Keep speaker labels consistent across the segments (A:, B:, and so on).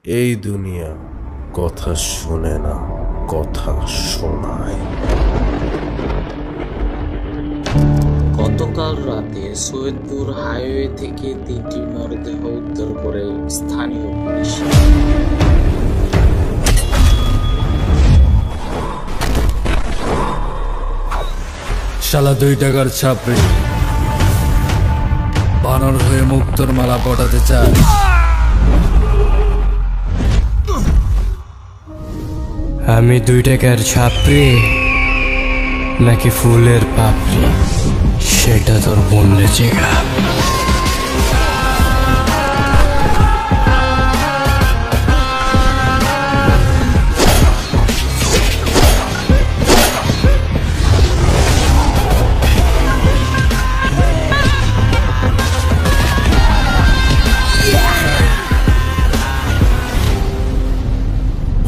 A: এই দুনিয়া কথা শোনে না, কথা শোনায়।
B: গতকাল রাতে সৈয়দপুর হাইওয়ে থেকে 3টি মরদেহ উদ্ধার করে স্থানীয় পুলিশ।
C: শালা 2 টাকার ছাপড়ি বানর হয়ে মুক্তর মালা পটাতে চায়। আমি 2 টাকার ছাপড়ি নাকি ফুলের পাপড়ি সেটা তোর বললে চেগা।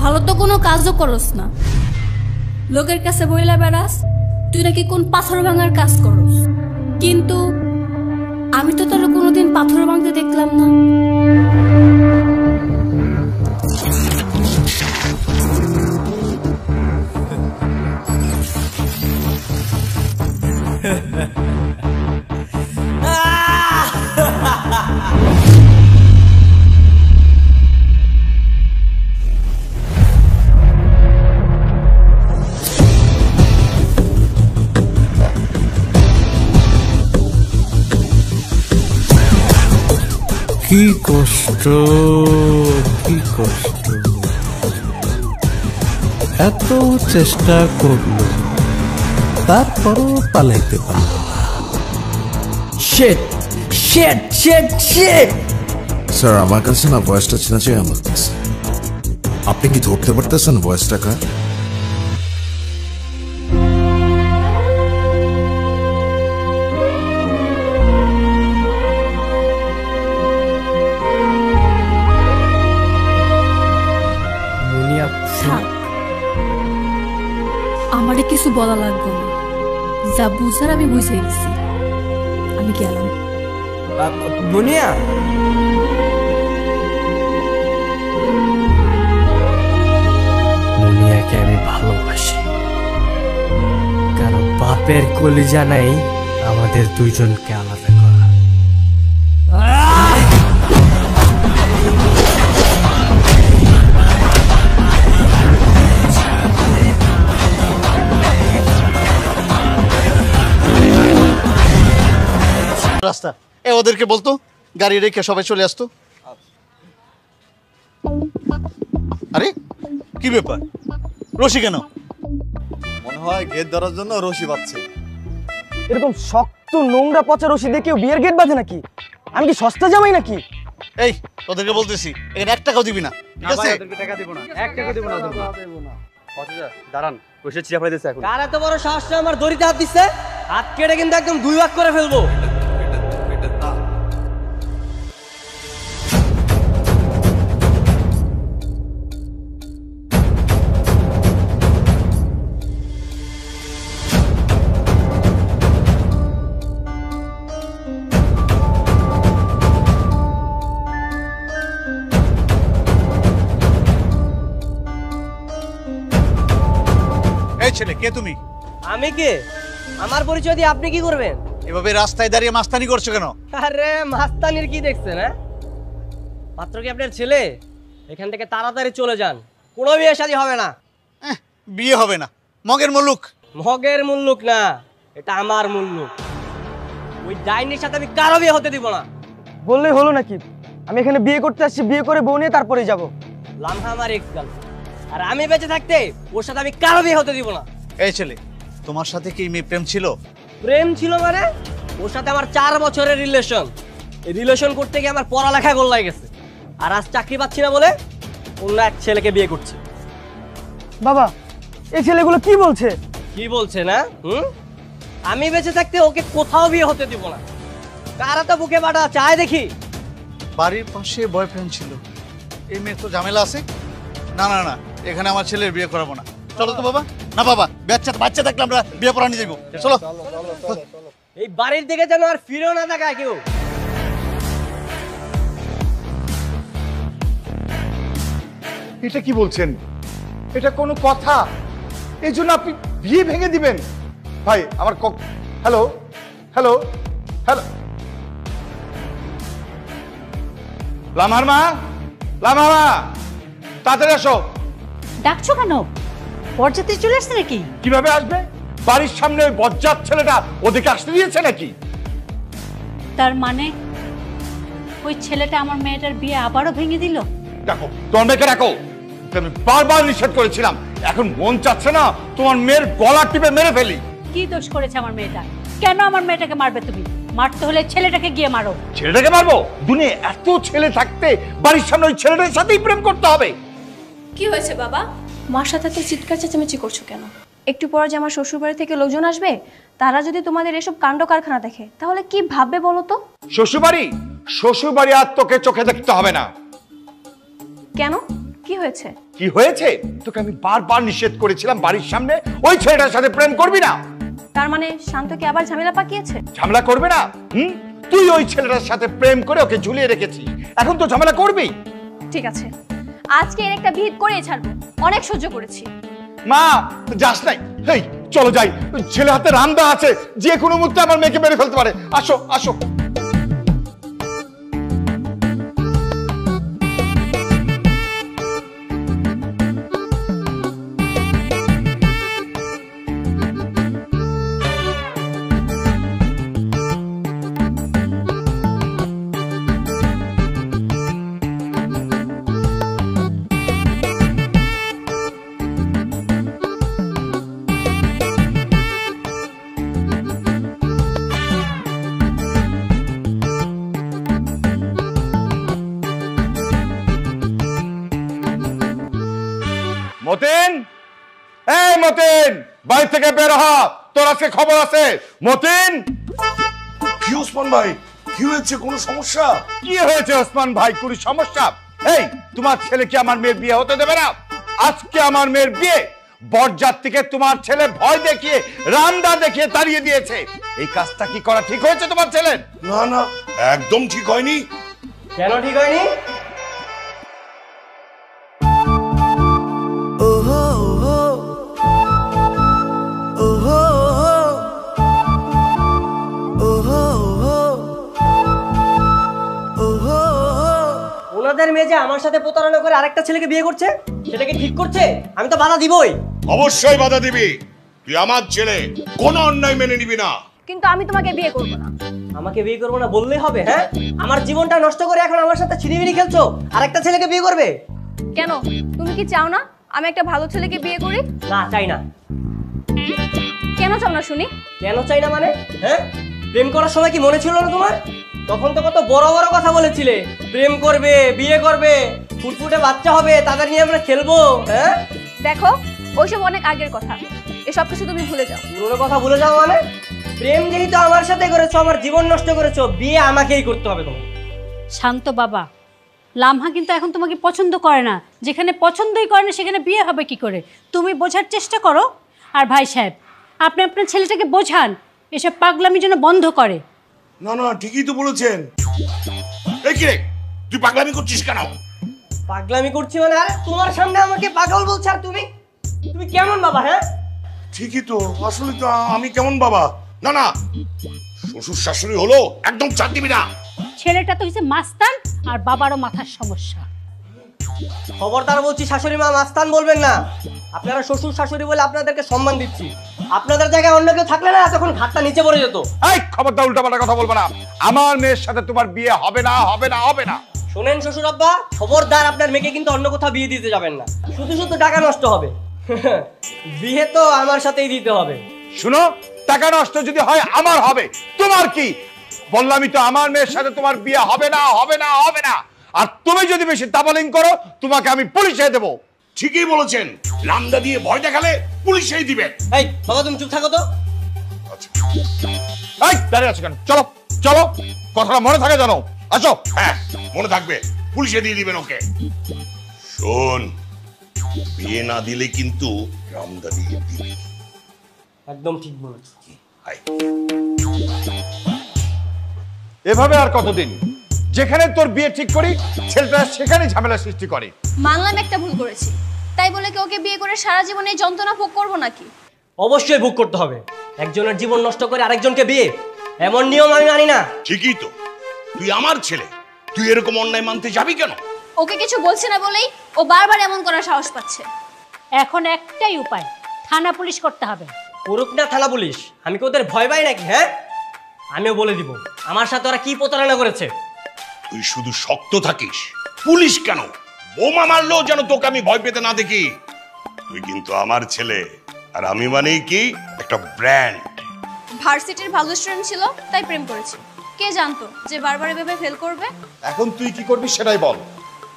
D: ভালো তো কোনো কাজও করস না, লোকের কাছে বইলা বেড়াস তুই নাকি কোন পাথর ভাঙার কাজ করস, কিন্তু আমি তো তোর কোনোদিন পাথর ভাঙতে দেখলাম না।
C: কি কষ্ট, কি কষ্ট, এত চেষ্টা করলো তারপরও পালাইতে পারলো। Shit shit shit shit.
E: Sir আমার কাছে না ভয়েসটা চেনা চাই আমার কাছে। আপনি কি ধরতে পারতেছেন ভয়েসটা কার?
D: আমারে কিছু বলা লাগবে না, যা বুঝার আমি বুঝে গেছি, আমি গেলাম।
C: মুনিয়া, মুনিয়াকে আমি ভালোবাসি, কারণ বাপের কলিজা নাই আমাদের দুইজনকে আলাদা করা।
F: রাস্তা ওদেরকে বলতো গাড়ি রেখে সবাই চলে আসতো। আরে কি ব্যাপার, রশি কেন?
G: মনে হয় গেট ধরার জন্য রশি বাঁধছে।
H: এরকম শক্ত নোংরা পচা রশি দিয়ে কেউ বিয়ের গেট বাঁধে নাকি? আমি কি সস্তা জামাই নাকি?
F: এই তোদেরকে বলতেছি এখানে 1 টাকাও দিবি না, ঠিক আছে?
G: টাকা দিব না, 1 টাকা দিব না। দাঁড়ান, রশি চিরা ফেলে দিছে এখন।
H: কার এত বড় সাহস আমার দড়িতে হাত দিচ্ছে? হাত কেটে কিন্তু একদম 2 ভাগ করে ফেলবো।
F: এই ছেলে কে তুমি?
H: আমি কে? আমার পরিচয় দিয়ে আপনি কি করবেন?
F: এভাবে রাস্তায় দাঁড়িয়ে মাস্তানি করছো কেন?
H: আরে মাস্তানির কি দেখছেন? হ্যাঁ, পাত্র কি আপনার ছেলে? এখান থেকে তাড়াতাড়ি চলে যান, কোনো বিয়ে শাদী হবে না।
F: বিয়ে হবে না? মগের মুল্লুক।
H: মগের মুল্লুক না, এটা আমার মুল্লুক। ওই ডাইনির সাথে আমি কারো বিয়ে হতে দিব না। বললেই হলো নাকি? আমি এখানে বিয়ে করতে আসছি, বিয়ে করে বউ নিয়ে তারপরেই যাব। লামহা আমার এক্স গার্লফ্রেন্ড, আর আমি বেঁচে থাকতে ওর সাথে আমি কারো বিয়ে হতে দিব না।
F: এই ছেলে তোমার সাথে কি মেয়ে প্রেম ছিল?
H: প্রেম ছিল মানে? ওর সাথে আমার 4 বছরের রিলেশন। এই রিলেশন করতে গিয়ে আমার পড়ালেখা গোল্লায় গেছে, আর আজ চাকরি পাচ্ছি না বলে অন্য এক ছেলেকে বিয়ে করছে। বাবা, এই ছেলেগুলো কি বলছে? কি বলছে না? আমি বেঁচে থাকতে ওকে কোথাও বিয়ে হতে দিব না। কারা তো বুকে বাটা চায় দেখি।
F: বাড়ির পাশে বয়ফ্রেন্ড ছিল, এই মেয়ে তো ঝামেলা আছে। না না না, এখানে আমার ছেলের বিয়ে করাবো না। চলো তো বাবা। না বাবা, বাচ্চা থাকলে আমরা বিয়ে পড়া নিয়ে যাবো। চলো।
H: এই বাড়ির দিকে যেন আর ফিরেও না তাকায় কেউ।
I: এটা কি বলছেন? এটা কোনো কথা? এই জন্য আপনি বিয়ে ভেঙে দিবেন? ভাই আমার হ্যালো হ্যালো হ্যালো, লামার মা, লামার মা, তাড়াতাড়ি আসো।
J: ডাকছো কেন? বরযাত্রী চলে আসছে নাকি?
I: কিভাবে আসবে? বাড়ির সামনে ওই বজ্জাত ছেলেটা ওদিকে আসতে দিয়েছে নাকি?
J: তার মানে ওই ছেলেটা আমার মেয়েটার বিয়ে আবারও ভেঙে দিল?
I: দেখো তোমার মেয়েকে রাখো, আমি বারবার নিষেধ করেছিলাম, এখন মন চাচ্ছে না তোমার মেয়ের গলা টিপে মেরে ফেলি।
J: কি দোষ করেছে আমার মেয়েটা? কেন আমার মেয়েটাকে মারবে তুমি? মারতে হলে ছেলেটাকে গিয়ে মারো।
I: ছেলেটাকে মারবো? দুনিয়া এত ছেলে থাকতে বাড়ির সামনে ওই ছেলেটার সাথেই প্রেম করতে হবে?
D: কি হয়েছে বাবা?
K: মার সাথে এত চিৎকার চেঁচামেচি করছো কেন? একটু পরে যে আমার শ্বশুরবাড়ি থেকে লোকজন আসবে, তারা যদি তোমাদের এসব কাণ্ড কারখানা দেখে তাহলে কি ভাববে বলো তো?
I: শ্বশুরবাড়ি আর তোকে চোখে দেখতে হবে না।
K: কেন, কি হয়েছে?
I: কি হয়েছে? তোকে আমি বারবার নিষেধ করেছিলাম বাড়ির সামনে ওই ছেলেটার সাথে প্রেম করবি না।
K: তার মানে শান্তকে আবার ঝামেলা পাকিয়েছে?
I: ঝামেলা করবে না? তুই ওই ছেলেটার সাথে প্রেম করে ওকে ঝুলিয়ে রেখেছিস, এখন তো ঝামেলা করবি।
K: ঠিক আছে, আজকে এর একটা বিহিত করে ছাড়বো, অনেক সহ্য করেছি।
I: মা যাস নাই, হেই চলো যাই, ছেলে হাতে রামদা আছে, যে কোনো মুহূর্তে আমার মেয়েকে মেরে ফেলতে পারে। আসো আসো। মতিন, এই মতিন, বাড়ি থেকে বের হ, তোর আজকে খবর আছে। মতিন।
E: কি ওসমান ভাই, কি হয়েছে? কোনো সমস্যা?
I: কি হয়েছে ওসমান ভাই? কোনো সমস্যা? এই তোমার ছেলে কি আমার মেয়ের বিয়ে হতে দেবে না? আজকে আমার মেয়ের বিয়ে বরযাত্রীকে তোমার ছেলে ভয় দেখিয়ে, রামদা দেখিয়ে তাড়িয়ে দিয়েছে। এই কাজটা কি করা ঠিক হয়েছে তোমার ছেলের?
E: না না, একদম ঠিক হয়নি।
H: কেন ঠিক হয়নি? ওনাদের মেয়ে যে আমার সাথে প্রতারণা করে আরেকটা ছেলেকে বিয়ে করছে, সেটাকে ঠিক করছে? আমি তো বাধা দিবই।
E: অবশ্যই বাধা দিবি। তুই আমার ছেলে, কোনো অন্যায় মেনে নিবি না।
K: কিন্তু আমি তোমাকে বিয়ে করবো না।
H: আমাকে বিয়ে করবো না বললেই হবে? হ্যাঁ, আমার জীবনটা নষ্ট করে এখন আমার সাথে ছিনিমিনি খেলছো, আরেকটা ছেলেকে বিয়ে করবে?
K: কেন, তুমি কি চাও না আমি একটা ভালো ছেলেকে বিয়ে করি?
H: না, চাই না।
K: কেন চাও না শুনি?
H: কেন চাই না মানে? হ্যাঁ, প্রেম করার সময় কি মনে ছিল না তোমার? তখন তো কত বড় বড় কথা বলেছিলে, প্রেম করবে, বিয়ে করবে, ফুটফুটে বাচ্চা হবে, তাদের নিয়ে আমরা খেলবো। হ্যাঁ
K: দেখো, ওইসব অনেক আগের কথা, এসব কিছু তুমি ভুলে যাও।
H: পুরোনো কথা ভুলে যাও মানে? প্রেম যেহেতু আমার সাথে করেছো, আমার জীবন নষ্ট করেছো, বিয়ে আমাকেই করতে হবে তোমার।
J: শান্ত বাবা, লামহা কিন্তু এখন তোমাকে পছন্দ করে না। যেখানে পছন্দই করে না সেখানে বিয়ে হবে কি করে? তুমি বোঝার চেষ্টা করো। আর ভাই সাহেব, আপনি আপনার ছেলেটাকে বোঝান, এসব পাগলামি যেন বন্ধ করে।
E: না না, ঠিকই তো বলেছেন। এই কি রে, তুই পাগলামি করছিস কেন?
H: পাগলামি করছি মানে? আরে তোমার সামনে আমাকে পাগল বলছ, আর তুমি তুমি কেমন বাবা? হ্যাঁ
E: ঠিকই তো, আসলে তো আমি কেমন বাবা? না না, শ্বশুর শাশুড়ি হলো, একদম চাপ দিবি না।
J: ছেলেটা তো হচ্ছে মাস্তান, আর বাবারও মাথার সমস্যা।
H: খবরদার বলছি, শাশুড়ি মা মাস্তান বলবেন না। আপনারা শ্বশুর শাশুড়ি বলে আপনাদেরকে সম্মান দিচ্ছি। আপনাদের জায়গায় অন্য কেউ থাকলে না তখন ঘাটটা নিচে পড়ে যেত।
I: এই খবরদার উল্টাপাল্টা কথা বলবো না। আমার মেয়ের সাথে তোমার বিয়ে হবে না, হবে না, হবে না।
H: শোনেন শ্বশুর আব্বা, খবরদার আপনার মেয়েকে কিন্তু অন্য কোথাও বিয়ে দিতে যাবেন না, শুধু শুধু টাকা নষ্ট হবে। বিয়ে তো আমার সাথেই দিতে হবে।
I: শুনো, টাকা নষ্ট যদি হয় আমার হবে, তোমার কি? বললামই তো আমার মেয়ের সাথে তোমার বিয়ে হবে না, হবে না, হবে না। আর তুমি যদি বেশি দাবালিং করো, তোমাকে আমি পুলিশে দেবো।
E: ঠিকই বলেছেন, রামদা দিয়ে ভয় দেখালে পুলিশেই দিবে।
H: এই বাবা, তুমি চুপ থাকো তো।
I: এই দাঁড়িয়ে আছো কেন? চলো চলো, কথাটা মনে থাকে জানো। আসো।
E: হ্যাঁ, মনে থাকবে, পুলিশে দিয়ে দিবেন ওকে। শোন, বিয়ে না দিলে কিন্তু রামদা দিয়ে দিবে।
H: একদম ঠিক বলেছ।
I: এভাবে আর কতদিন? যেখানে তোর বিয়ে ঠিক করি ছেলেটা সেখানে ঝামেলা সৃষ্টি করে।
K: মানলাম একটা ভুল করেছি, তাই বলে কি ওকে বিয়ে করে সারা জীবন এই যন্ত্রণা ভোগ করবো নাকি?
H: অবশ্যই ভোগ করতে হবে। একজনের জীবন নষ্ট করে আরেকজনকে বিয়ে, এমন নিয়ম আমি মানি না।
E: ঠিকই তো, তুই আমার ছেলে, তুই এরকম অন্যায় মানতে যাবি কেন?
K: ওকে কিছু বলছি না বলেই ও বারবার এমন করার সাহস পাচ্ছে।
J: এখন একটাই উপায়, থানা পুলিশ করতে হবে।
H: করুক না থানা পুলিশ, আমি কি ওদের ভয় পাই নাকি? হ্যাঁ, আমিও বলে দিব আমার সাথে ওরা কি প্রতারণা করেছে।
E: তুই শুধু শক্ত থাকিস, পুলিশ কেন, বোমা মারলেও যেন তোকে আমি ভয় পেতে না দেখি। তুই কিন্তু আমার ছেলে, আর আমি মানেই কি একটা ব্র্যান্ড।
K: ভার্সিটির ভালো স্টুডেন্ট ছিল তাই প্রেম করেছি, কে জানতো যে বারবার এভাবে ফেল করবে।
I: এখন তুই কি করবি সেটাই বল।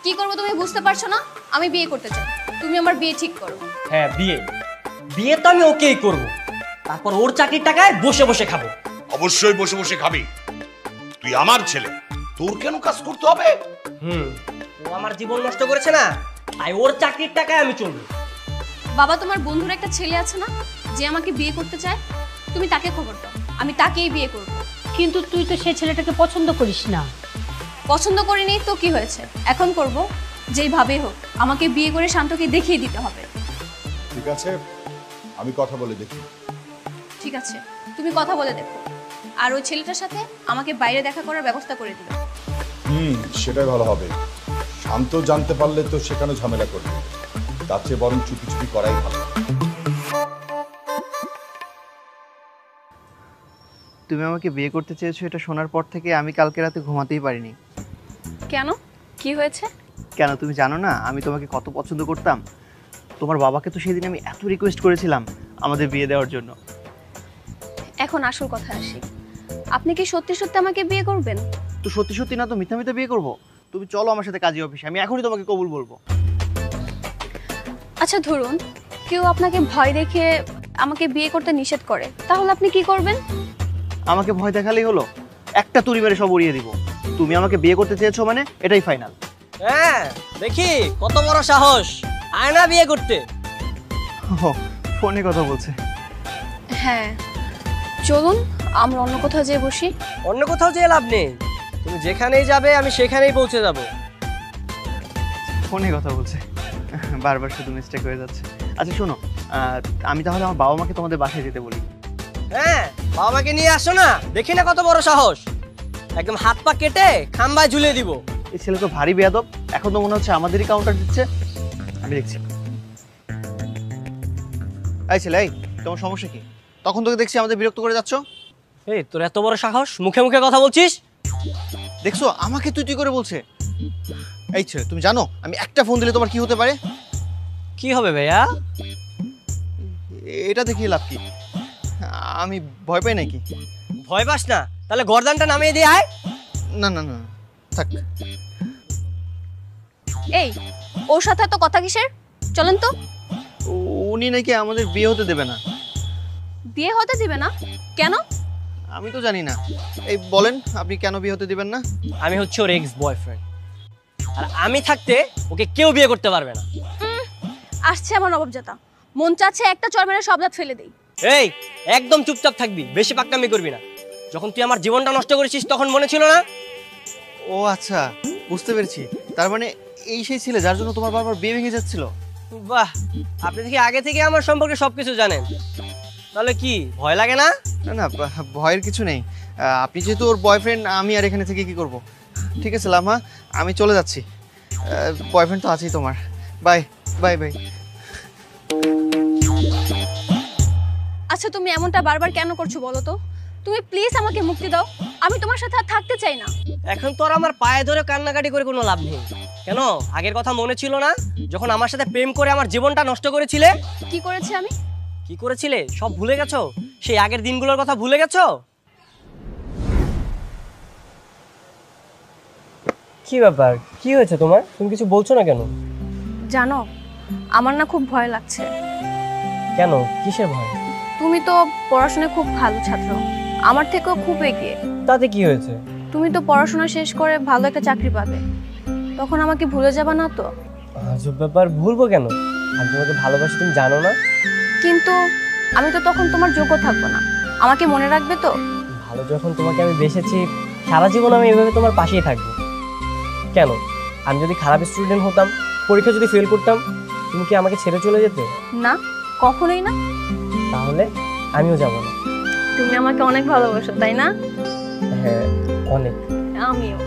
K: কি করবো তুমি বুঝতে পারছো না? আমি বিয়ে করতে চাই, তুমি আমার বিয়ে ঠিক করো।
H: হ্যাঁ, বিয়ে বিয়ে তো আমি ওকেই করব, তারপর ওর চাকরির টাকায় বসে বসে খাবো।
E: অবশ্যই বসে বসে খাবি, তুই আমার ছেলে, তোর কেন কাজ করতে হবে?
H: ও আমার জীবন নষ্ট করেছে না, তাই ওর চাকরির টাকায় আমি চলবো।
K: বাবা, তোমার বন্ধুর একটা ছেলে আছে না যে আমাকে বিয়ে করতে চায়, তুমি তাকে খবর দাও, আমি তাকেই বিয়ে করব।
J: কিন্তু তুই তো সেই ছেলেটাকে পছন্দ করিস না।
K: পছন্দ করিনি তো কি হয়েছে, এখন করব। যেইভাবেই হোক আমাকে বিয়ে করে শান্তকে দেখিয়ে দিতে হবে।
I: ঠিক আছে, আমি কথা বলে দেখি।
K: ঠিক আছে, তুমি কথা বলে দেখো, আর ওই ছেলেটার সাথে আমাকে বাইরে দেখা করার ব্যবস্থা করে দিও।
I: সেটাই ভালো হবে। শান্ত জানতে পারলে তো সেখানে ঝামেলা করবে, তার চেয়ে বরং চুপি চুপি করাই ভালো।
L: তুমি আমাকে বিয়ে করতে চেয়েছো, এটা শোনার পর থেকে আমি কালকে রাতে ঘুমাতেই পারিনি।
K: কেন, কি হয়েছে?
L: কেন তুমি জানো না আমি তোমাকে কত পছন্দ করতাম? তোমার বাবাকে তো সেদিন আমি এত রিকোয়েস্ট করেছিলাম আমাদের বিয়ে দেওয়ার জন্য।
K: এখন আসল কথা আসি, আপনি কি সত্যি সত্যি আমাকে বিয়ে করবেন?
L: তো সত্যি সত্যি না তো মিথ্যা মিথ্যা বিয়ে করবো? তুমি চলো আমার সাথে কাজী অফিসে, আমি এখনই তোমাকে কবুল বলবো।
K: আচ্ছা ধরুন কেউ আপনাকে ভয় দেখে আমাকে বিয়ে করতে নিষেধ করে, তাহলে আপনি কি করবেন?
L: আমাকে ভয় দেখালেই হলো? একটা তুড়ি মেরে সব উড়িয়ে দিব। তুমি আমাকে বিয়ে করতে চেয়েছো মানে এটাই ফাইনাল।
H: হ্যাঁ, দেখি কত বড় সাহস, আয় না বিয়ে করতে।
L: ফোনে কথা বলছে।
K: হ্যাঁ চলুন আমরা অন্য কোথাও যেয়ে বসি।
H: অন্য কোথাও যেয়ে লাভ নেই, তুমি যেখানেই যাবে আমি সেখানেই পৌঁছে যাব।
L: ফোনে কথা বলছে, বারবার শুধু মিস্টেক হয়ে যাচ্ছে। আচ্ছা শোনো, আমি তাহলে আমার বাবা মাকে তোমাদের বাসায় যেতে বলি।
H: হ্যাঁ, বাবা মাকে নিয়ে আসো না, দেখি না কত বড় সাহস, একদম হাত পা কেটে খাম্বায় ঝুলিয়ে দিব।
L: এই ছেলে তো ভারী বেয়াদব, এখন তো মনে হচ্ছে আমাদেরই কাউন্টার দিচ্ছে। আমি দেখছি। এই ছেলে, এই তোমার সমস্যা কি? তখন তোকে দেখছি আমাদের বিরক্ত করে যাচ্ছ।
H: এই তোর এত বড় সাহস, মুখে মুখে কথা বলছিস?
L: দেখছো আমাকে তুই তুই করে বলছে। এই ছেলে তুমি জানো আমি একটা ফোন দিলে তোমার কি হতে পারে?
H: কি হবে ভাইয়া?
L: এটা দেখিয়ে লাভ কি? আমি ভয় পাই নাকি?
H: ভয় পাস না? তাহলে গর্দানটা নামিয়ে দিয়ে আয়।
L: না না না থাক।
K: এই ওর সাথে তো কথা কিসের? চলেন তো।
L: উনি নাকি আমাদের বিয়ে হতে দেবে না।
K: বিয়ে হতে দিবে না? কেন?
L: আমি তো জানি না। এই বলেন আপনি কেন বিয়ে হতে দিবেন না?
H: আমি হচ্ছে ওর এক্স বয়ফ্রেন্ড, আর আমি থাকতে ওকে কেউ বিয়ে করতে পারবে না।
K: আসছে আমার নবাবজাতা, মন চাচ্ছে একটা চড় মেরে সব দাঁত ফেলে দেই।
H: এই একদম চুপচাপ থাকবি, বেশি পাক্কামি করবি না। যখন তুই আমার জীবনটা নষ্ট করেছিস তখন মনে ছিল না?
L: ও আচ্ছা, বুঝতে পেরেছি। তার মানে এই সেই ছেলে যার জন্য তোমার বারবার বিয়ে ভেঙে যাচ্ছিল।
H: বাহ, আপনি দেখি আগে থেকে আমার সম্পর্কে সবকিছু জানেন। তাহলে কি ভয় লাগে না?
L: না না, ভয়ের কিছু নেই। আপনি যেহেতু ওর বয়ফ্রেন্ড, আমি আর এখানে থেকে কি করব? ঠিক আছে লামা, আমি চলে যাচ্ছি। বয়ফ্রেন্ড তো আছেই তোমার। Bye bye bye.
K: আচ্ছা তুমি এমনটা বারবার কেন করছো বলো তো? তুমি প্লিজ আমাকে মুক্তি দাও, আমি তোমার সাথে আর থাকতে চাই না।
H: এখন তো আর আমার পায়ে ধরে কান্নাকাটি করে কোনো লাভ নেই। কেন, আগের কথা মনে ছিল না যখন আমার সাথে প্রেম করে আমার জীবনটা নষ্ট করেছিলে?
K: কি করেছি আমি?
H: কি করেছিলে সব ভুলে গেছো? সেই আগের দিনগুলোর কথা ভুলে গেছো? কি ব্যাপার, কি হয়েছে তোমার? তুমি কিছু বলছো না কেন?
K: জানো আমার না খুব ভয় লাগছে।
H: কেন, কিসের ভয়?
K: তুমি তো পড়াশোনায় খুব ভালো ছাত্র, আমার থেকেও খুব এগিয়ে।
H: তাতে কি হয়েছে?
K: তুমি তো পড়াশোনা শেষ করে ভালো একটা চাকরি পাবে, তখন আমাকে ভুলে যাবে না তো?
H: আজব ব্যাপার, ভুলবো কেন? আমি তোমাকে ভালোবাসি, তুমি জানো না?
K: কিন্তু আমি তো তখন তোমার যোগ্য থাকবো না, আমাকে মনে রাখবে তো?
H: ভালো যখন তোমাকে আমি বেসেছি, সারা জীবন আমি এভাবে তোমার পাশেই থাকবো। কেন? আমি যদি খারাপ স্টুডেন্ট হতাম, পরীক্ষা যদি ফেল করতাম, তুমি কি আমাকে ছেড়ে চলে যেতে?
K: না, কখনোই না।
H: তাহলে আমিও যাব না।
K: তুমি আমাকে অনেক ভালোবাসো, তাই না?
H: হ্যাঁ, অনেক।
K: আমিও।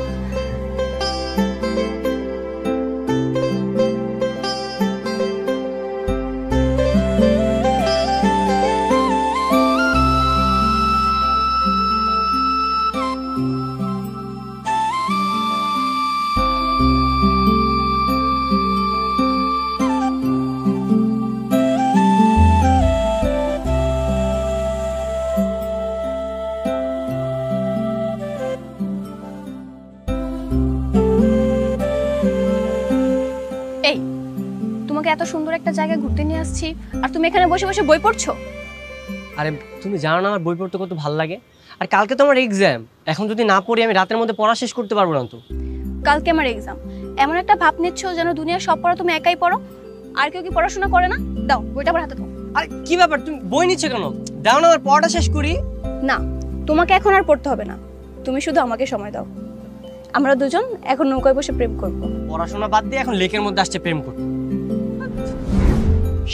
K: এত সুন্দর একটা জায়গায় ঘুরতে নিয়ে আসছি আর তুমি এখানে বসে বসে বই পড়ছো?
H: আরে তুমি জানো না আমার বই পড়তে কত ভালো লাগে। আর কালকে তো আমার এক্সাম, এখন যদি না পড়ি আমি রাতের মধ্যে পড়া শেষ করতে পারবো না। তো
K: কালকে আমার এক্সাম, এমন একটা ভাব নিচ্ছ যেন দুনিয়ার সব পড়া তুমি একাই পড়ো, আর কেউ কি পড়াশোনা করে না? দাও বইটা আমার হাতে দাও।
H: আরে কি ব্যাপার, তুমি বই নিচ্ছ কেন? দাও না, আমার পড়াটা শেষ করি।
K: না, তোমাকে এখন আর পড়তে হবে না, তুমি শুধু আমাকে সময় দাও। আমরা দুজন এখন নৌকায় বসে প্রেম করব।
H: পড়াশোনা বাদ দিয়ে এখন লেকের মধ্যে আসছে প্রেম করতে।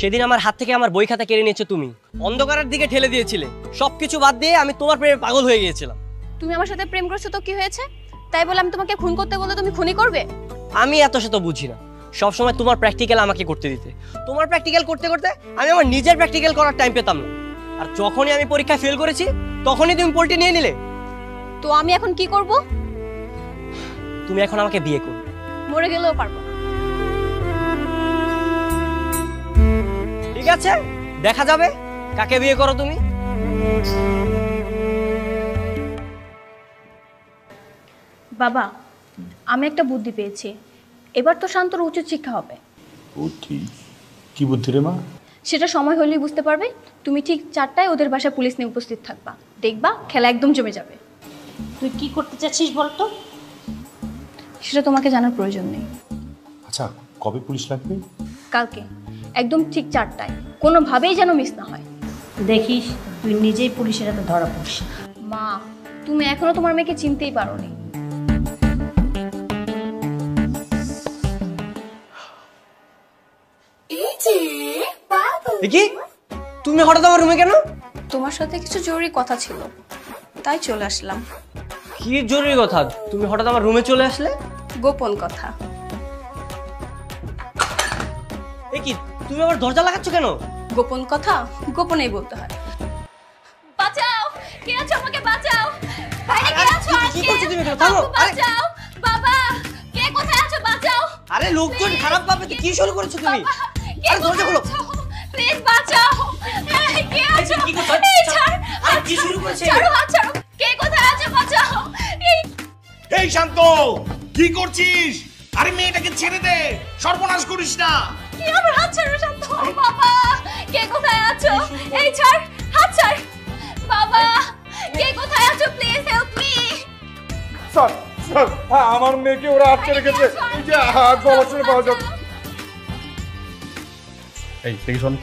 H: সেদিন আমার হাত থেকে আমার বই খাতা কেড়ে নিয়েছো তুমি, অন্ধকারের দিকে ঠেলে দিয়েছিলে। সবকিছু বাদ দিয়ে আমি তোমার প্রেমে পাগল হয়ে গিয়েছিলাম।
K: তুমি আমার সাথে প্রেম করছো তো কি হয়েছে? তাই বলে আমি তোমাকে খুন করতে বললে তুমি খুনই করবে?
H: আমি এত শত বুঝি না, সব সময় তোমার প্র্যাকটিক্যাল আমাকে করতে দিতে। তোমার প্র্যাকটিক্যাল করতে করতে আমি আমার নিজের প্র্যাকটিক্যাল করার টাইম পেতাম না। আর যখনই আমি পরীক্ষায় ফেল করেছি তখনই তুমি পল্টি নিয়ে নিলে।
K: তো আমি এখন কি করব?
H: তুমি এখন আমাকে বিয়ে করবে।
K: মরে গেলেও পারবো না।
H: ঠিক আছে, দেখা যাবে কাকে বিয়ে করো তুমি।
K: বাবা, আমি একটা বুদ্ধি পেয়েছি। এবার তো শান্তর উচিত শিক্ষা হবে।
I: বুদ্ধি? কি বুদ্ধি রে মা?
K: সেটা সময় হলেই বুঝতে পারবে। তুমি ঠিক 4টায় ওদের বাসায় পুলিশ নিয়ে উপস্থিত থাকবা, দেখবা খেলা একদম জমে যাবে।
J: তুই কি করতে চাচ্ছিস বলতো?
K: সেটা তোমাকে জানার প্রয়োজন নেই।
I: আচ্ছা, কবে পুলিশ লাগবে?
K: কালকে একদম ঠিক 4টায়, কোনোভাবেই যেন মিস না হয়।
J: দেখিস তুই নিজেই পুলিশের হাতে ধরা পড়িস।
K: মা, তুমি এখনো তোমার মেয়েকে চিনতেই পারোনি।
H: কি তুমি হঠাৎ আমার রুমে কেন?
K: তোমার সাথে কিছু জরুরি কথা ছিল, তাই চলে আসলাম।
H: কি জরুরি কথা? তুমি হঠাৎ আমার রুমে চলে আসলে?
K: গোপন কথা।
H: এ কি, তুমি আবার দরজা লাগাচ্ছ কেন?
K: গোপন কথা গোপনেই বলতে হয়। বাঁচাও, কে আছো? আমাকে বাঁচাও। বাইরে কে আছো?
H: কি করছো তুমি? থামো।
K: বাঁচাও বাবা, কে কোথায় আছো? বাঁচাও।
H: আরে লোকজন খারাপ ভাবে কি শুরু করেছো তুমি? আরে দরজা খোলো
K: প্লিজ, বাঁচাও। এই কে আছো?
H: কি করছো?
K: এই ছাড়।
H: আরে কি শুরু করেছে?
K: ছাড়ো, হাত ছাড়ো। কে কোথায় আছো? বাঁচাও।
E: এই শান্ত, কি করছিস? আরে মেয়েটাকে ছেড়ে দে, সর্বনাশ করিস না।
K: কি আমার হাত ছাড়ো শান্ত। বাবা, কে কোথায় আছো? এই ছাড়, হাত ছাড়। বাবা, কে কোথায় আছো? Please help me.
I: Sir, sir, আমার মেয়েকে ওরা আটকে রেখেছে। এই যে হাত বাবা শুনে পাওয়া যাবে।
M: এই দেখি শুনুন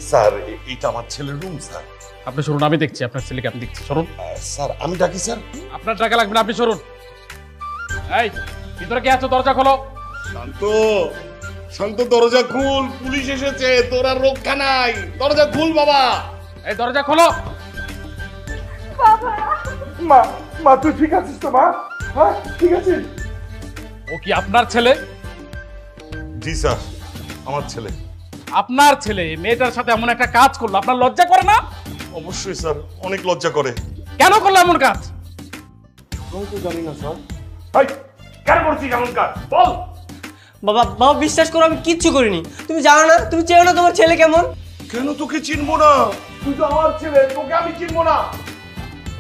E: স্যার, এইটা আমার ছেলের রুম স্যার।
M: আপনি শুনুন, আমি দেখছি আপনার ছেলেকে, আমি দেখছি। শুনুন
E: স্যার, আমি ডাকি স্যার?
M: আপনার টাকা লাগবে না, আপনি শুনুন। এই ভিতরে কে আছো? দরজা খোলো।
E: শান্ত, শান্ত, দরজা খুল, পুলিশ এসেছে, তোর আর রক্ষা নাই। দরজা খুল বাবা।
M: এই দরজা খোলো।
K: বাবা,
I: মা, মা তুই ঠিক আছিস তো মা? হ্যাঁ, ঠিক আছিস?
M: ও কি আপনার ছেলে?
E: জি স্যার, আমার ছেলে।
M: আপনার ছেলে মেয়েটার সাথে এমন একটা কাজ করলো, আপনার লজ্জা করে না?
E: অবশ্যই স্যার, অনেক লজ্জা করে।
M: কেন করলো এমন কাজ?
I: আমি তো জানি না স্যার। কেন করছিস এমন কাজ বল?
H: বাবা, বাবা বিশ্বাস করো, আমি কিচ্ছু করিনি। তুমি জানো না, তুমি চেনো না তোমার ছেলে কেমন।
E: কেন তোকে চিনবো না?
I: তুই তো আমার ছেলে, তোকে আমি চিনবো না?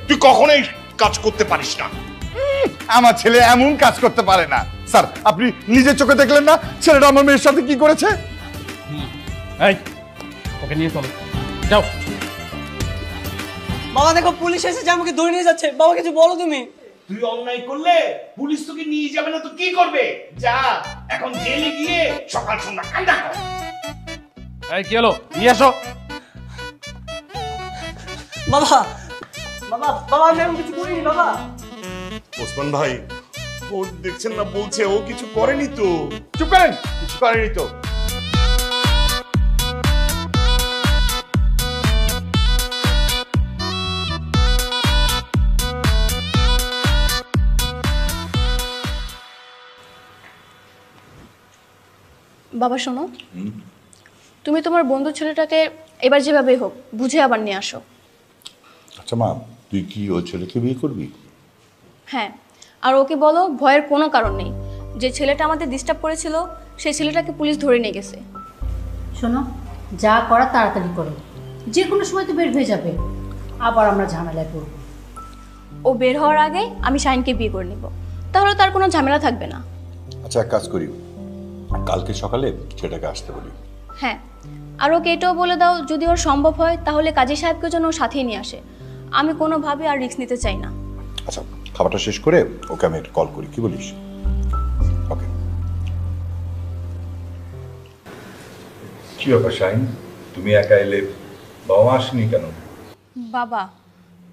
E: তুই কখনোই কাজ করতে পারিস না।
I: আমার ছেলে এমন কাজ করতে পারে না। স্যার, আপনি নিজের চোখে দেখলেন না ছেলেটা আমার মেয়ের সাথে কি করেছে?
M: এই ওকে নিয়ে চলো, যাও।
H: বাবা দেখো, পুলিশ এসেছে, আমাকে ধরে নিয়ে যাচ্ছে। বাবা কিছু বলো তুমি।
E: তুই অন্যায় করলে পুলিশ তোকে নিয়ে যাবে না তো কি করবে? যা এখন জেলে গিয়ে সকাল সন্ধ্যা কান্না কর।
M: এই কি হলো? নিয়ে আসো।
H: বাবা, বাবা, বাবা আমি এমন কিছু করিনি বাবা।
E: ওসমান ভাই,
I: ও দেখছেন না বলছে ও কিছু করেনি তো। চুপ করেন, কিছু করেনি তো।
K: বাবা শোনো, তুমি তোমার বন্ধু ছেলেটাকে এবার যেভাবেই হোক বুঝে আবার নিয়ে আসো।
E: আচ্ছা মা, তুই কি ওই ছেলেকে বিয়ে করবি?
K: হ্যাঁ, আর ওকে বলো ভয়ের কোনো কারণ নেই। যে ছেলেটা আমাদের ডিস্টার্ব করেছিল সেই ছেলেটাকে পুলিশ ধরে নিয়ে গেছে।
J: শোনো, যা করা তাড়াতাড়ি করো, যে কোনো সময় তো বের হয়ে যাবে, আবার আমরা ঝামেলায় পড়ব।
K: ও বের হওয়ার আগে আমি শাহিনকে বিয়ে করে নিব, তাহলে তার কোনো ঝামেলা থাকবে না।
E: আচ্ছা এক কাজ করি, কালকে সকালে ছেলেটাকে আসতে বলি।
K: হ্যাঁ, আর ওকে এটাও বলে দাও যদি ওর সম্ভব হয় তাহলে কাজী সাহেবকে যেন ওর সাথেই নিয়ে আসে। আমি কোনোভাবে আর রিস্ক নিতে চাই না।
E: আচ্ছা, খাবারটা শেষ করে ওকে আমি একটা কল করি, কি বলিস? ওকে।
I: কি ব্যাপার শাহিন, তুমি একা এলে, বাবা মা আসেনি কেন?
K: বাবা,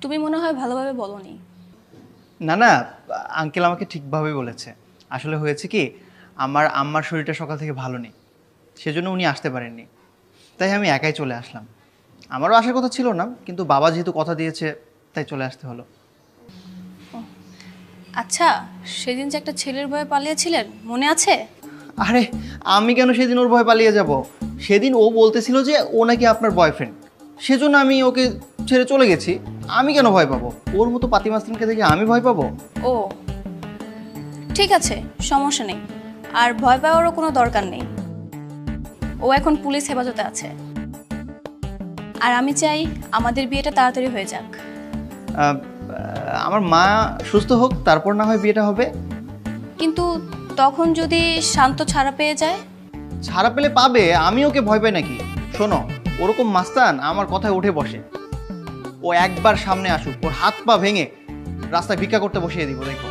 K: তুমি মনে হয় ভালোভাবে বলোনি।
L: না না, আঙ্কেল আমাকে ঠিকভাবেই বলেছে। আসলে হয়েছে কি, আমার আম্মার শরীরটা সকাল থেকে ভালো নেই, সেজন্য উনি আসতে পারেননি, তাই আমি একাই চলে আসলাম। আমারও আসার কথা ছিল না, কিন্তু বাবা যেহেতু কথা দিয়েছে তাই চলে আসতে হলো।
K: আচ্ছা, সেদিন যে একটা ছেলের ভয়ে পালিয়েছিলেন মনে আছে?
L: আরে আমি কেন সেদিন ওর ভয় পালিয়ে যাব? সেদিন ও বলতেছিল যে ও নাকি আপনার বয়ফ্রেন্ড, সেজন্য আমি ওকে ছেড়ে চলে গেছি। আমি কেন ভয় পাবো? ওর মতো পাতি মাস্তানকে দেখে আমি ভয় পাবো?
K: ও ঠিক আছে, সমস্যা নেই, আর ভয় পাওয়ারও কোনো দরকার নেই। ও এখন পুলিশ হেফাজতে আছে, আর আমি চাই আমাদের বিয়েটা তাড়াতাড়ি হয়ে যাক।
L: আমার মা সুস্থ হোক, তারপর না হয় বিয়েটা হবে।
K: কিন্তু তখন যদি শান্ত ছাড়া পেয়ে যায়?
L: ছাড়া পেলে পাবে, আমি ওকে ভয় পাই নাকি? শোনো, ওরকম মাস্তান আমার কথায় উঠে বসে। ও একবার সামনে আসুক, ওর হাত পা ভেঙে রাস্তায় ভিক্ষা করতে বসিয়ে দিব, দেখো।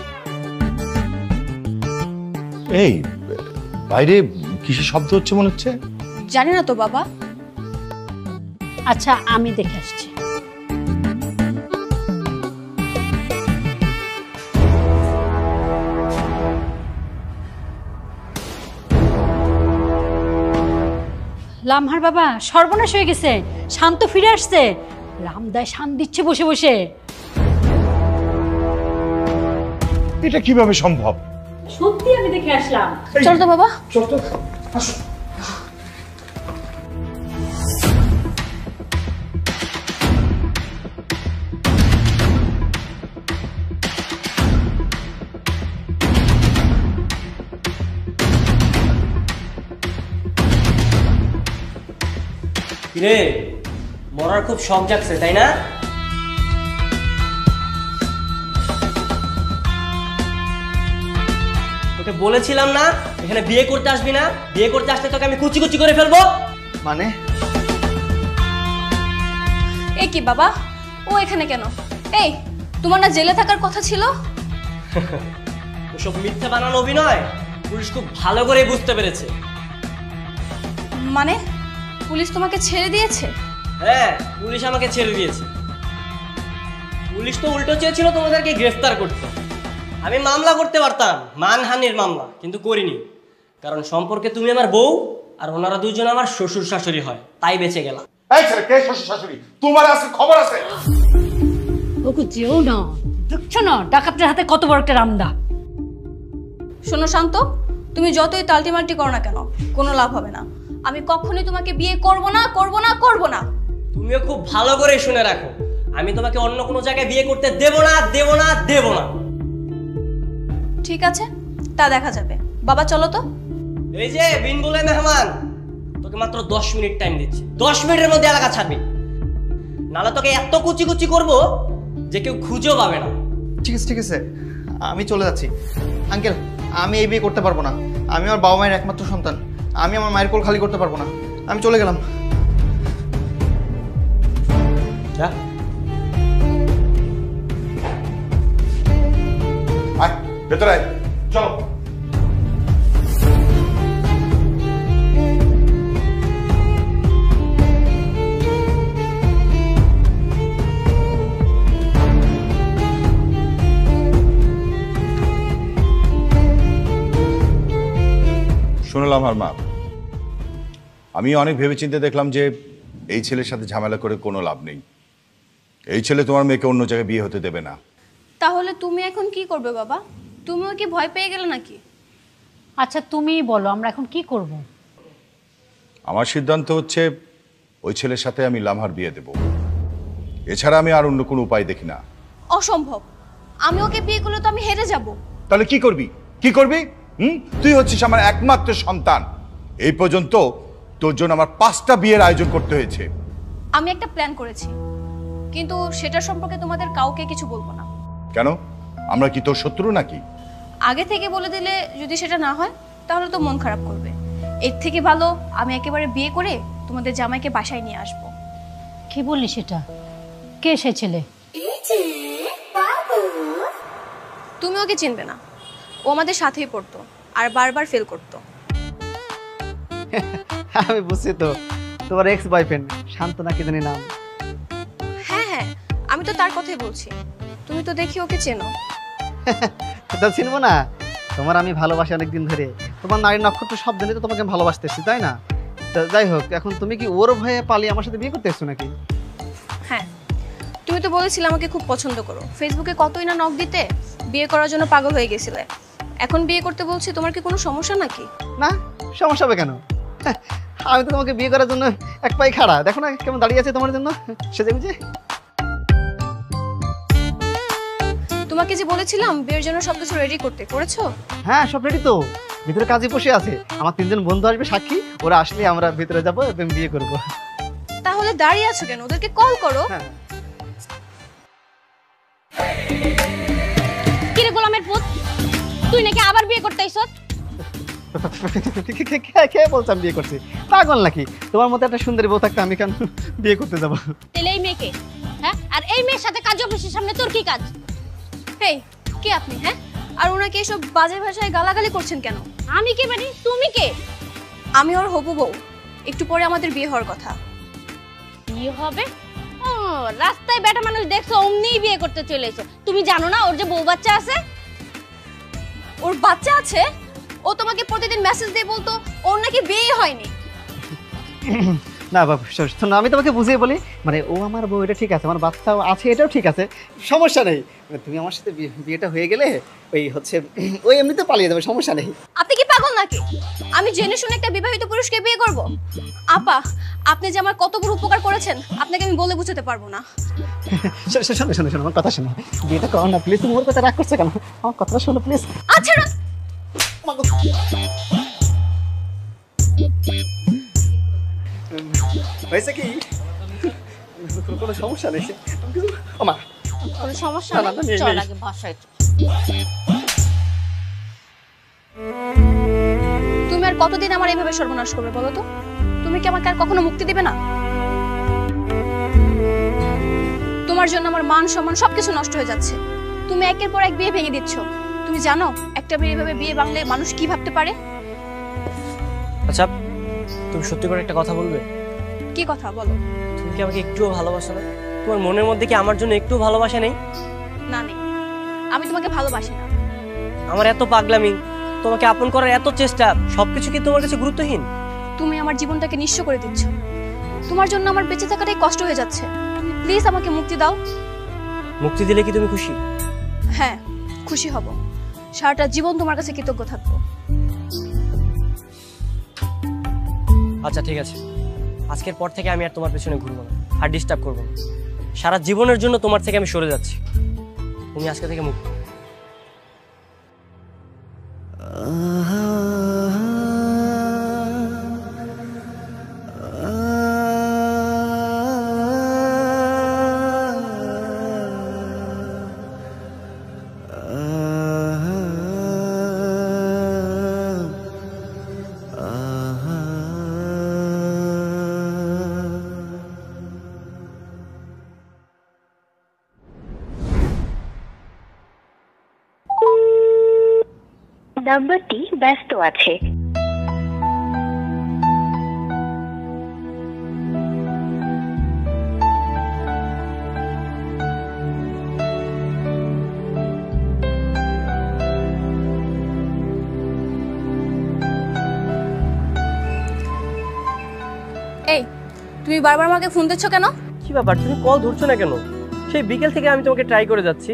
E: এই বাইরে কিসের শব্দ হচ্ছে মনে হচ্ছে?
K: জানি না তো বাবা।
J: আচ্ছা, আমি দেখে আসছি। লামহার বাবা সর্বনাশ হয়ে গেছে, শান্ত ফিরে আসছে। রামদায় শান দিচ্ছে বসে বসে।
I: এটা কিভাবে সম্ভব?
J: সত্যি আমি দেখে আসলাম।
K: চল তো বাবা,
I: চল তো, আসো।
H: রে মরার খুব শখ জাগছে, তাই না? তোকে বলেছিলাম না এখানে বিয়ে করতে আসবি না, বিয়ে করতে আসলে তোকে আমি কুচি কুচি করে ফেলবো।
L: মানে
K: এ কি বাবা, ও এখানে কেন? এই, তোমার না জেলে থাকার কথা ছিল?
H: ওসব মিথ্যা বানানো অভিনয় পুলিশ খুব ভালো করে বুঝতে পেরেছে।
K: মানে পুলিশ তোমাকে ছেড়ে দিয়েছে?
H: হ্যাঁ, পুলিশ আমাকে ছেড়ে দিয়েছে। পুলিশ তো উল্টো চেয়েছিল তোমাদেরকে গ্রেফতার করতে। আমি মামলা করতে পারতাম, মানহানির মামলা, কিন্তু করিনি, কারণ সম্পর্কে তুমি আমার বউ আর ওনারা দুজন আমার শ্বশুর শাশুড়ি হয়, তাই বেঁচে গেলাম।
I: এই ছেলে কে শ্বশুর শাশুড়ি? তোমার আছে খবর আছে?
J: ওকে যেও না, দেখছো না ডাকাতের হাতে কত বড় একটা রামদা।
K: শোনো শান্ত, তুমি যতই তালটিমাল্টি করো না কেন, কোনো লাভ হবে না। আমি কখনোই তোমাকে বিয়ে করব না, করব না, করব না।
H: তুমিও খুব ভালো করে শুনে রাখো, আমি তোমাকে অন্য কোনো জায়গায় বিয়ে করতে দেব না, দেব না, দেব না।
K: ঠিক আছে, তা দেখা যাবে। বাবা চলো তো।
H: এই যে বিন বলে মেহমান, তোকে মাত্র 10 মিনিট টাইম দিচ্ছি। 10 মিনিটের মধ্যে এলাকা ছাড়বি, নাহলে তোকে এত কুচি কুচি করবো যে কেউ খুঁজেও পাবে না।
L: ঠিক আছে ঠিক আছে, আমি চলে যাচ্ছি। আঙ্কেল, আমি এই বিয়ে করতে পারবো না। আমি আমার বাবা মায়ের একমাত্র সন্তান, আমি আমার মায়ের কোল খালি করতে পারবো না। আমি চলে গেলাম।
I: আয় ভেতরে আয়, চলো। লামার মা, আমি অনেক ভেবেচিন্তে দেখলাম যে এই ছেলের সাথে ঝামেলা করে কোনো লাভ নেই। এই ছেলে তোমার মেয়েকে অন্য জায়গায় বিয়ে হতে দেবে না।
K: তাহলে তুমি এখন কি করবে বাবা? তুমিও কি ভয় পেয়ে গেলে নাকি?
J: আচ্ছা তুমিই বলো আমরা এখন কি করব?
I: আমার সিদ্ধান্ত হচ্ছে ওই ছেলের সাথে আমি লামহার বিয়ে দেব, এছাড়া আমি আর অন্য কোনো উপায় দেখি না।
K: অসম্ভব, আমি ওকে বিয়ে করলে তো আমি হেরে যাব।
I: তাহলে কি করবি? কি করবি? তুই হচ্ছিস আমার একমাত্র সন্তান। এই পর্যন্ত তোর জন্য আমার 5টা বিয়ের আয়োজন করতে হয়েছে।
K: আমি একটা প্ল্যান করেছি, কিন্তু সেটা সম্পর্কে তোমাদের কাউকে কিছু বলবো না।
I: কেন? আমরা কি তোর শত্রু নাকি?
K: আগে থেকে বলে দিলে যদি সেটা না হয় তাহলে তো মন খারাপ করবে। এর থেকে ভালো আমি একেবারে বিয়ে করে তোমাদের জামাইকে বাসায় নিয়ে আসবো।
J: কি বললি সেটা? কে সে ছেলে?
K: তুমি ওকে চিনবে না, ও আমাদের সাথেই পড়তো আর বারবার ফেল করতো।
L: আমি বুঝছি তো, তোমার এক্স বয়ফ্রেন্ড শান্তনা কি জানি নাম।
K: হ্যাঁ হ্যাঁ, আমি তো তার কথাই বলছি। তুমি তো দেখি ওকে চেনো।
L: তা চিনবো না? তোমার আমি ভালোবাসি অনেকদিন ধরে, তোমার নারী নক্ষত্র সব জানি তো তোমাকে ভালোবাসতেছি, তাই না? তো যাই হোক, এখন তুমি কি ওর ভয়ে পালিয়ে আমার সাথে বিয়ে করতে এসছো নাকি?
K: হ্যাঁ, তুমি তো বলেছিলে আমাকে খুব পছন্দ করো, ফেসবুকে কতই না নক দিতে, বিয়ে করার জন্য পাগল হয়ে গেছিলে। এখন বিয়ে করতে বলছি, তোমার কি কোনো সমস্যা নাকি?
L: না, সমস্যা হবে কেন? আমি তো তোমাকে বিয়ে করার জন্য এক পায়ে খাড়া, দেখো না কেমন দাঁড়িয়ে আছে তোমার জন্য সেজে বুঝে।
K: তোমাকে যে বলেছিলাম বিয়ের জন্য সবকিছু রেডি করতে, করেছো?
L: হ্যাঁ, সব রেডি তো, ভিতরে কাজে বসে আছে। আমার 3জন বন্ধু আসবে সাক্ষী, ওরা আসলে আমরা ভিতরে যাবো এবং বিয়ে করব।
K: তাহলে দাঁড়িয়ে আছো কেন? ওদেরকে কল করো।
D: কি রে গোলামের পুত, তুই নাকি আবার বিয়ে করতে আইছস?
L: কে বলছাম বিয়ে করছি? পাগল নাকি? তোমার মতো একটা সুন্দরী বউ থাকতে আমি কেন বিয়ে করতে যাবো?
D: তাহলে এই মেয়েকে, হ্যাঁ, আর এই মেয়ের সাথে কাজ অফিসের সামনে তোর কি কাজ?
K: হেই, কে আপনি? হ্যাঁ, আর ওনাকে এসব বাজে ভাষায় গালাগালি করছেন কেন?
D: আমি কে মানে? তুমি কে?
K: আমি ওর হবু বউ, একটু পরে আমাদের বিয়ে হওয়ার কথা।
D: বিয়ে হবে? ও, রাস্তায় বেটা মানুষ দেখছো অমনিই বিয়ে করতে চলে এসো। তুমি জানো না ওর যে বউ বাচ্চা আছে?
K: ওর বাচ্চা আছে? ও তোমাকে প্রতিদিন মেসেজ দিয়ে বলতো ওর নাকি বিয়ে হয়নি।
L: না বাবু, শোনো, আমি তোমাকে বুঝিয়ে বলি, মানে ও আমার বউ, এটা ঠিক আছে, আমার বাচ্চাও আছে, এটাও ঠিক আছে, সমস্যা নেই। তুমি আমার সাথে বিয়েটা হয়ে গেলে ওই এমনিতে পালিয়ে যাবে, সমস্যা নেই।
K: আপনি কি পাগল নাকি? আমি জেনে শুনে একটা বিবাহিত পুরুষকে বিয়ে করব? আপা, আপনি যে আমার কত বড় উপকার করেছেন আপনাকে আমি বলে বুঝাতে পারবো না।
L: শোনো, আমার কথা শোনো, বিয়েটা করো না প্লিজ। তুমি ওর কথা রাগ করছো কেন? আমার কথাটা শোনো প্লিজ।
K: আচ্ছা,
L: হয়েছে কি? কোনো সমস্যা নেই।
D: কোনো সমস্যা নেই, চল আগে বাসায়।
K: তুমি আর কতদিন আমার এইভাবে সর্বনাশ করবে বলো তো? তুমি কি আমাকে আর কখনো মুক্তি দিবে না? তোমার জন্য আমার মান সম্মান সবকিছু নষ্ট হয়ে যাচ্ছে। তুমি একের পর এক বিয়ে ভেঙে দিচ্ছ। তুমি জানো একটা মেয়ে এইভাবে বিয়ে ভাঙলে মানুষ কি ভাবতে পারে?
H: আচ্ছা, তুমি সত্যি করে একটা কথা বলবে?
K: কি কথা বলো?
H: তুমি কি আমাকে একটুও ভালোবাসো না? তোমার মনের মধ্যে কি আমার জন্য একটু ভালোবাসা নেই?
K: না, নেই। আমি তোমাকে ভালোবাসি না।
H: আমার এত পাগলামি, তোমাকে আপন করার এত চেষ্টা, সবকিছু কি তোমার কাছে গুরুত্বহীন?
K: তুমি আমার জীবনটাকে নিঃস্ব করে দিচ্ছ। তোমার জন্য আমার বেঁচে থাকাটাই কষ্ট হয়ে যাচ্ছে। তুমি প্লিজ আমাকে মুক্তি দাও।
H: মুক্তি দিলে কি তুমি খুশি?
K: হ্যাঁ, খুশি হব। সারাটা জীবন তোমার কাছে কৃতজ্ঞ থাকবো।
H: আচ্ছা ঠিক আছে, আজকের পর থেকে আমি আর তোমার পেছনে ঘুরবো না, আর ডিস্টার্ব করবো না। সারা জীবনের জন্য তোমার থেকে আমি সরে যাচ্ছি। তুমি আজকে থেকে মুক্ত।
N: নাম্বারটি ব্যস্ত আছে।
K: এই তুমি বারবার আমাকে ফোন দিচ্ছ কেন?
H: কি ব্যাপার, তুমি কল ধরছো না কেন? সেই বিকেল থেকে আমি তোমাকে ট্রাই করে যাচ্ছি।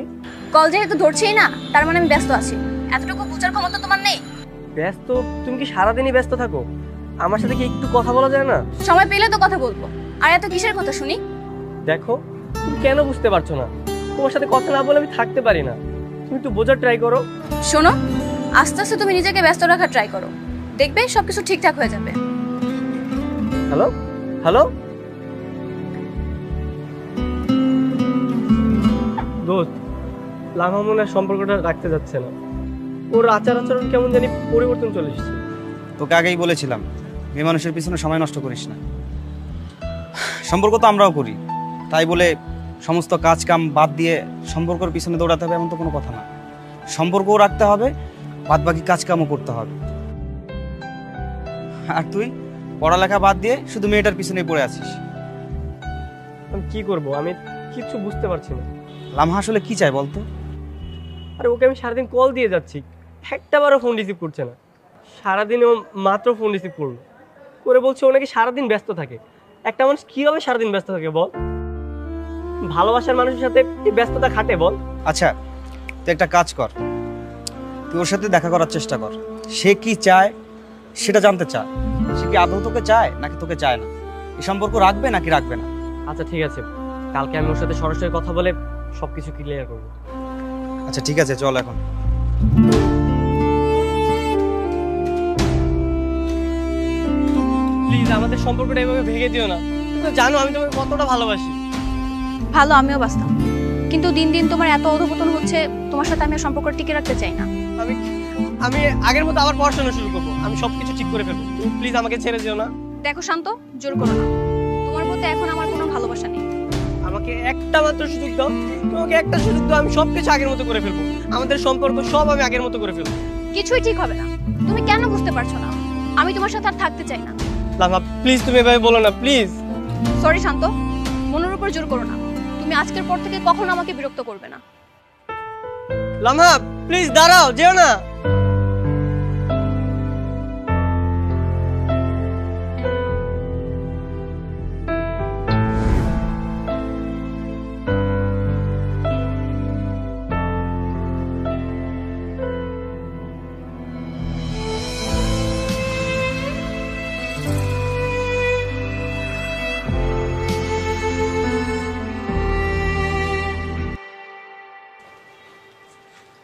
K: কল যেহেতু ধরছেই না, তার মানে আমি ব্যস্ত আছি। এতটুকু বোঝার ক্ষমতা তোমার নেই?
H: ব্যস্ত? তুমি কি সারাদিনই ব্যস্ত থাকো? আমার সাথে কি একটু কথা বলা যায় না?
K: সময় পেলে তো কথা বলবো। আর এত কিসের কথা শুনি?
H: দেখো, তুমি কেন বুঝতে পারছো না? তোমার সাথে কথা না বলে আমি থাকতে পারি না। তুমি একটু বোঝার ট্রাই করো।
K: শোনো, আস্তে আস্তে তুমি নিজেকে ব্যস্ত রাখার ট্রাই করো, দেখবে সবকিছু ঠিকঠাক হয়ে যাবে।
H: হ্যালো হ্যালো দোস্ত, লামা মনে হয় সম্পর্কটা রাখতে যাচ্ছে না। ওর আচার আচরণ কেমন জানি পরিবর্তন চলে এসেছে।
G: তোকে আগেই বলেছিলাম মেয়ে মানুষের পিছনে সময় নষ্ট করিস না। সম্পর্ক তো আমরাও করি, তাই বলে সমস্ত কাজ কাম বাদ দিয়ে সম্পর্কের পিছনে দৌড়াতে হবে এমন তো কোনো কথা না। সম্পর্কও রাখতে হবে, বাদ বাকি কাজ কামও করতে হবে। আর তুই পড়ালেখা বাদ দিয়ে শুধু মেয়েটার পিছনেই পড়ে আছিস।
H: আমি কি করব? আমি কিছু বুঝতে পারছি না।
G: লামহা আসলে কি চাই বলতো?
H: আরে ওকে আমি সারাদিন কল দিয়ে যাচ্ছি, একটাবারও ফোন রিসিভ করছে না। সারাদিন ও মাত্র ফোন রিসিভ করলো করে বলছে ও নাকি সারাদিন ব্যস্ত থাকে। একটা মানুষ কিভাবে সারাদিন ব্যস্ত থাকে বল? ভালোবাসার মানুষের সাথে ব্যস্ততা খাটে বল?
G: আচ্ছা, তুই একটা কাজ কর, তুই ওর সাথে দেখা করার চেষ্টা কর। সে কি চায় সেটা জানতে চা। সে কি আদৌ তোকে চায় নাকি তোকে চায় না, এই সম্পর্ক রাখবে নাকি রাখবে না।
H: আচ্ছা ঠিক আছে, কালকে আমি ওর সাথে সরাসরি কথা বলে সবকিছু ক্লিয়ার করবো।
G: আচ্ছা ঠিক আছে, চল এখন।
H: প্লিজ আমাদের সম্পর্কটা এভাবে ভেঙে দিও না। তুমি তো জানো আমি তোমাকে কতটা ভালোবাসি।
K: ভালো, আমিও বাসতাম, কিন্তু দিন দিন তোমার এত অধঃপতন হচ্ছে, তোমার সাথে আমি সম্পর্ক টিকে রাখতে চাই না।
H: আমি আগের মতো আবার পড়াশোনা শুরু করবো, আমি সবকিছু ঠিক করে ফেলবো। তুমি প্লিজ আমাকে ছেড়ে যেও না।
K: দেখো শান্ত, জোর করো না। তোমার প্রতি এখন আমার কোনো ভালোবাসা নেই।
H: আমাকে একটা মাত্র সুযোগ দাও, তোমাকে একটা সুযোগ দাও, আমি সবকিছু আগের মতো করে ফেলবো। আমাদের সম্পর্ক সব আমি আগের মতো করে ফেলবো।
K: কিছুই ঠিক হবে না। তুমি কেন বুঝতে পারছো না? আমি তোমার সাথে আর থাকতে চাই না।
H: লামা প্লিজ, তুমি এভাবে বলো না প্লিজ।
K: সরি শান্ত, মনের উপর জোর করো না। তুমি আজকের পর থেকে কখনো আমাকে বিরক্ত করবে না।
H: লামা প্লিজ দাঁড়াও, যেও না।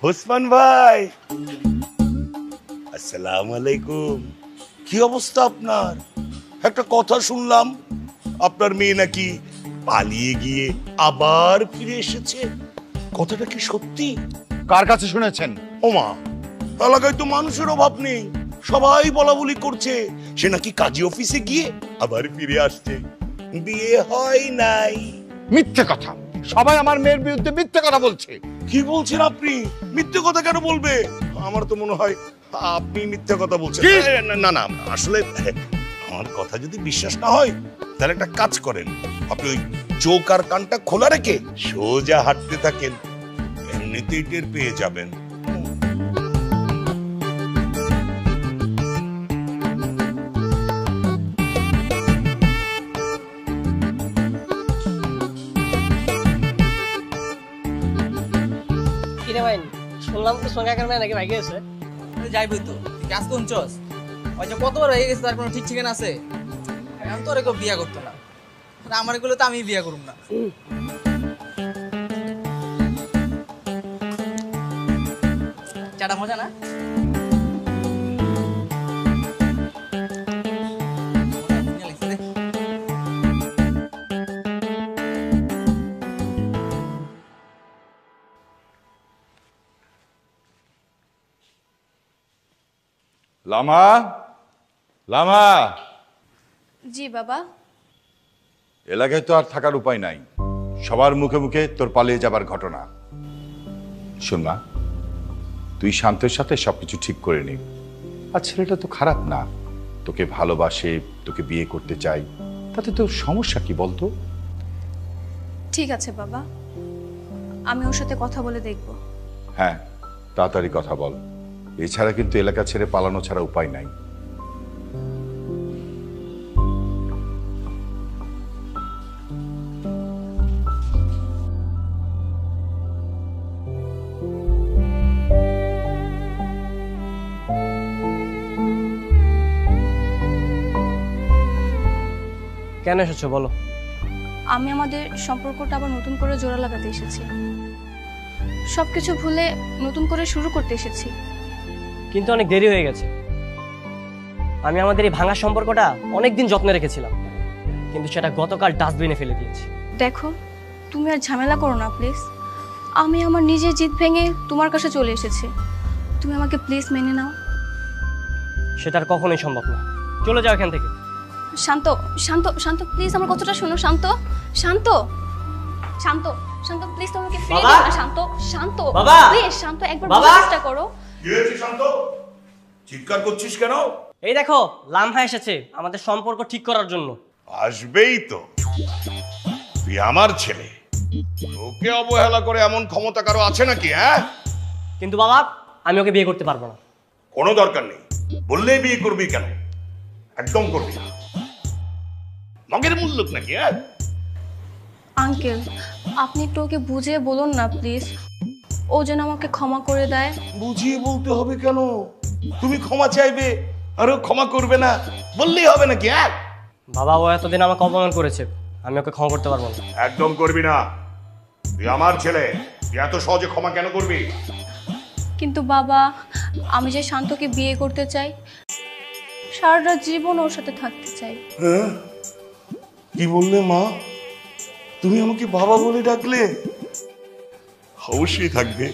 E: ওসমান ভাই, আসসালামু আলাইকুম। কি অবস্থা আপনার? একটা কথা শুনলাম আপনার মেয়ে নাকি পালিয়ে গিয়ে আবার ফিরে এসেছে। কথাটা কি সত্যি?
I: কার কাছে শুনেছেন?
E: ওমা, এলাকায় তো মানুষের অভাব নেই, সবাই বলাবলি করছে সে নাকি কাজী অফিসে গিয়ে আবার ফিরে আসছে, বিয়ে হয় নাই।
I: মিথ্যে কথা, সবাই আমার মেয়ের বিরুদ্ধে মিথ্যে কথা বলছে।
E: কি বলছেন আপনি? মিথ্যে কথা কেন বলবে? আমার তো মনে হয় আপনি মিথ্যে কথা বলছেন। না না, আসলে আমার কথা যদি বিশ্বাস না হয় তাহলে একটা কাজ করেন, আপনি ওই চোখ আর কানটা খোলা রেখে সোজা হাঁটতে থাকেন, এমনিতেই টের পেয়ে যাবেন।
H: শুনলাম তো সোনাকার মেয়ে নাকি ভাগে গেছে।
O: যাইবই তো, কাজ কোনছস? ওই যে কতবার হয়ে গেছে, তার কোনো ঠিক ঠিকানা আছে? আমি তো ওরে বিয়া করতো না, আমার এগুলো তো আমি বিয়া করুম না। চাটা মজা না?
I: লামা, লামা।
K: জি বাবা।
I: এলাকায় তো আর থাকার উপায় নাই, সবার মুখে মুখে তোর পালিয়ে যাবার ঘটনা। শোন মা, তুই শান্তের সাথে সবকিছু ঠিক করে নি। আর ছেলেটা তো খারাপ না, তোকে ভালোবাসে, তোকে বিয়ে করতে চাই, তাতে তোর সমস্যা কি বলতো?
K: ঠিক আছে বাবা, আমি ওর সাথে কথা বলে দেখব।
I: হ্যাঁ, তাড়াতাড়ি কথা বল, এছাড়া কিন্তু এলাকা ছেড়ে পালানো ছাড়া উপায় নাই।
H: কেন এসেছো বলো?
K: আমি আমাদের সম্পর্কটা আবার নতুন করে জোড়া লাগাতে এসেছি। সবকিছু ভুলে নতুন করে শুরু করতে এসেছি।
H: কিন্তু অনেক দেরি হয়ে গেছে। আমি আমাদের এই ভাঙা সম্পর্কটা অনেকদিন যত্নে রেখেছিলাম, কিন্তু সেটা গতকাল ডাস্টবিনে ফেলে দিয়েছি।
K: দেখো, তুমি আর ঝামেলা করো না প্লিজ। আমি আমার নিজের জিদ ভেঙে তোমার কাছে চলে এসেছি। তুমি আমাকে প্লিজ মেনে নাও।
H: সেটা আর কখনোই সম্ভব না। চলে যাও এখান থেকে।
K: শান্ত শান্ত শান্ত প্লিজ আমার কথাটা শোনো। শান্ত শান্ত শান্ত শান্ত প্লিজ তোমাকে ফিরে দিও না। শান্ত শান্ত প্লিজ শান্ত একবার বোঝার চেষ্টা করো।
E: কি হয়েছে শান্ত? চিৎকার করছিস কেন?
H: এই দেখো, লামহা এসেছে আমাদের সম্পর্ক ঠিক করার জন্য।
E: আসবেই তো, তুই আমার ছেলে, ওকে অবহেলা করে এমন ক্ষমতা কারো আছে নাকি? হ্যাঁ,
H: কিন্তু বাবা, আমি ওকে বিয়ে করতে পারবো না।
E: কোনো দরকার নেই, বললেই বিয়ে করবি কেন? একদম করবি না। মগের মূল্য নাকি? হ্যাঁ
K: আঙ্কেল, আপনি একটু ওকে বুঝিয়ে বলুন না প্লিজ, ও যেন আমাকে ক্ষমা করে দেয়।
E: বুঝিয়ে বলতে হবে কেন? তুমি ক্ষমা চাইবে আর ও ক্ষমা করবে না, বললেই হবে নাকি? হ্যাঁ
H: বাবা, ও এতদিন আমাকে অপমান করেছে, আমি ওকে ক্ষমা করতে পারবো না।
E: একদম করবি না, তুই আমার ছেলে, তুই এত সহজে ক্ষমা কেন করবি?
K: কিন্তু বাবা, আমি যে শান্তকে বিয়ে করতে চাই, সারাটা জীবন ওর সাথে থাকতে চাই।
E: হ্যাঁ, কি বললে মা? তুমি আমাকে বাবা বলে ডাকলে? অবশ্যই থাকবে,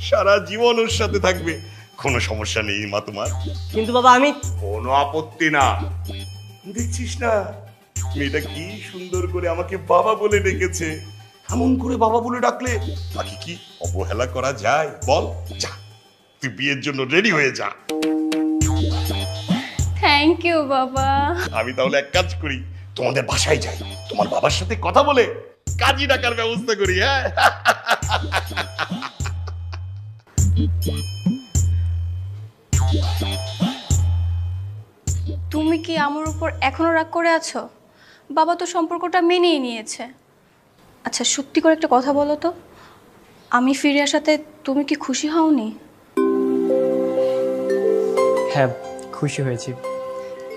E: সারা জীবন ওর সাথে থাকবে, কোনো সমস্যা নেই মা তোমার।
H: কিন্তু বাবা, আমি
E: কোনো আপত্তি না। দেখছিস না মেয়েটা কি সুন্দর করে আমাকে বাবা বলে ডেকেছে। এমন করে বাবা বলে ডাকলে বাকি কি অবহেলা করা যায় বল? যা, তুই বিয়ের জন্য রেডি হয়ে যা।
K: থ্যাংক ইউ বাবা।
E: আমি তাহলে এক কাজ করি, তোমাদের বাসায় যাই, তোমার বাবার সাথে কথা বলে কাজী ডাকার ব্যবস্থা করি। হ্যাঁ
K: তুমি কি আমার উপর এখনো রাগ করে আছো? বাবা তো সম্পর্কটা মেনেই নিয়েছে। আচ্ছা সত্যি করে একটা কথা বলো তো, আমি ফিরে আসাতে তুমি কি খুশি হওনি?
H: হ্যাঁ, খুশি হয়েছি।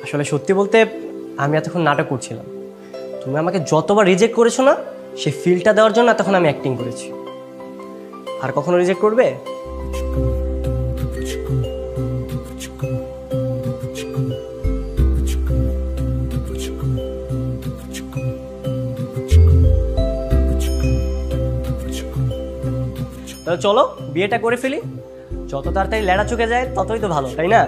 H: আসলে সত্যি বলতে আমি এতক্ষণ নাটক করছিলাম। তুমি আমাকে যতবার রিজেক্ট করেছো না, সেই ফিলটা দেওয়ার জন্য তখন আমি অ্যাক্টিং করেছি। আর কখনো রিজেক্ট করবে? তাহলে চলো বিয়েটা করে ফেলি। যত তাড়াতাড়ি লেড়া চুকে যায় ততই তো ভালো, তাই না?